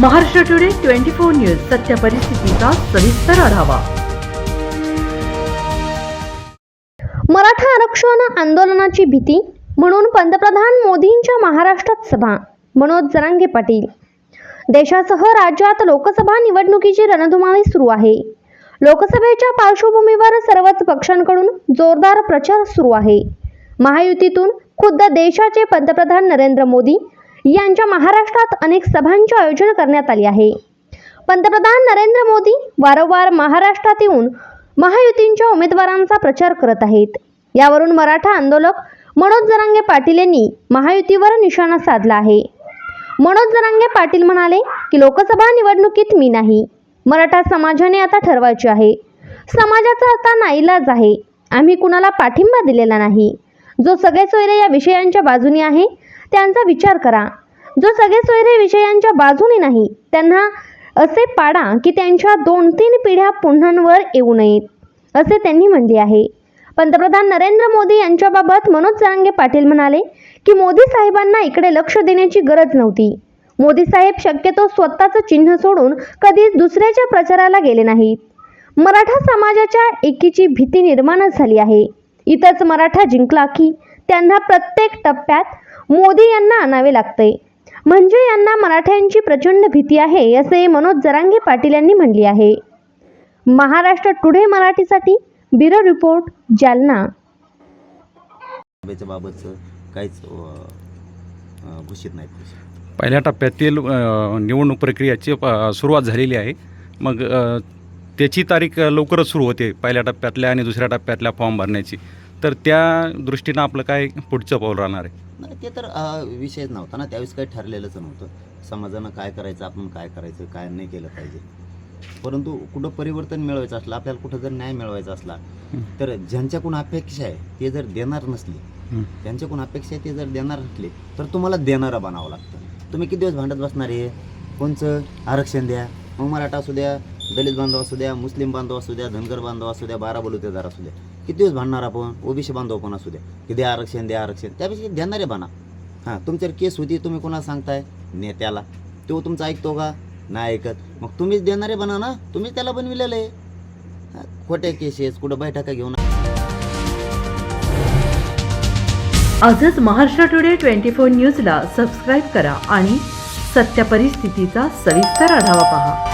Maharashtra today 24 news सत्य परिस्थितीचा सविस्तर आढावा। मराठा आरक्षण आंदोलनाची भीती म्हणून पंतप्रधान मोदींच्या महाराष्ट्रात सभा। मनोज जरांगे पाटील। देशासह राज्यात लोकसभा निवडणुकीची रणधुमाळी सुरू आहे। लोकसभेच्या पार्श्वभूमीवर सर्वच पक्षांकडून जोरदार प्रचार सुरू आहे। महायुतीतून खुद्द देशाचे पंतप्रधान नरेंद्र मोदी यांच्या महाराष्ट्रात अनेक सभांचे आयोजन करण्यात आले आहे। पंतप्रधान नरेंद्र मोदी वारंवार महाराष्ट्रात येऊन महायुतींच्या उमेदवारांचा प्रचार करत आहेत। यावरून मराठा आंदोलक मनोज जरांगे पाटील यांनी महायुतीवर निशाणा साधला आहे। मनोज जरांगे पाटील म्हणाले की लोकसभा निवडणुकीत मी नाही, मराठा समाजाने आता ठरवायचे आहे। समाजाचा आता नाईलाज आहे। आम्ही कुणाला पाठिंबा दिलेला नाही। जो सगळे सोयरे या विषयांच्या बाजूने आहे त्यांचा विचार करा। जो सगळे सोयरे विषयांच्या बाजूने नाही त्यांना असे पाडा की त्यांच्या 2-3 पिढ्या पुन्हांवर येऊ नयेत, असे त्यांनी म्हणले आहे। पंतप्रधान नरेंद्र मोदी यांच्याबाबत मनोज जरांगे पाटील म्हणाले की मोदी साहेबांना इकडे लक्ष देण्याची गरज नव्हती। मोदी साहेब शक्यतो स्वतःचं चिन्ह सोडून कधीच दुसऱ्याच्या प्रचाराला गेले नाहीत। मराठा समाजाच्या एकीची भीती निर्माण झाली आहे। इथंच मराठा जिंकला की त्यांना प्रत्येक टप्प्यात मोदी यांना आणावे लागते, म्हणजे यांना मराठ्यांची प्रचंड भीती आहे, असे मनोज जरांगे पाटील यांनी म्हटले आहे। महाराष्ट्र टुडे मराठीसाठी ब्युरो रिपोर्ट, जालना। बाबतचं काहीच घोषित नाही। पहिल्या टप्प्यातील निवडणूक प्रक्रियेची सुरुवात झालेली आहे। मग त्याची तारीख लवकरच सुरू होते, पहिल्या टप्प्यातल्या आणि दुसऱ्या टप्प्यातल्या फॉर्म भरण्याची। तर त्या दृष्टीनं आपलं काय पुढचं पाऊल राहणार आहे? नाही, ते तर विषयच नव्हता ना, त्यावेळेस काही ठरलेलंच नव्हतं। समाजानं काय करायचं, आपण काय करायचं, काय नाही केलं पाहिजे। परंतु कुठं परिवर्तन मिळवायचं असलं, आपल्याला कुठं जर न्याय मिळवायचा असला तर ज्यांच्याकडून अपेक्षा आहे ते जर देणार नसली, ज्यांच्याकडून अपेक्षा आहे ते जर देणार नसले तर तुम्हाला देणारं बनावं लागतं। तुम्ही किती दिवस भांडत बसणार आहे? कोणचं आरक्षण द्या, मग मराठा असू द्या, दलित बांधव असू द्या, मुस्लिम बांधव असू द्या, धनगर बांधव असू द्या, 12 बलुतेदार असू द्या, किती दिवस भांडणार आपण? ओबीसी बांधव पण असू द्या की द्या आरक्षण, द्या आरक्षण। त्यापेक्षा देणारे बना। हां, तुमच्यावर केस होती, तुम्ही कोणाला सांगताय? नेत्याला। तो तुमचं ऐकतो का? नाही ऐकत। मग तुम्हीच देणारे बना ना, तुम्हीच त्याला बनविलेलं आहे। खोट्या केसेस कुठं बैठका घेऊन। आजच महाराष्ट्र टुडे 24 न्यूजला सबस्क्राईब करा आणि सत्य परिस्थितीचा सविस्तर आढावा पहा।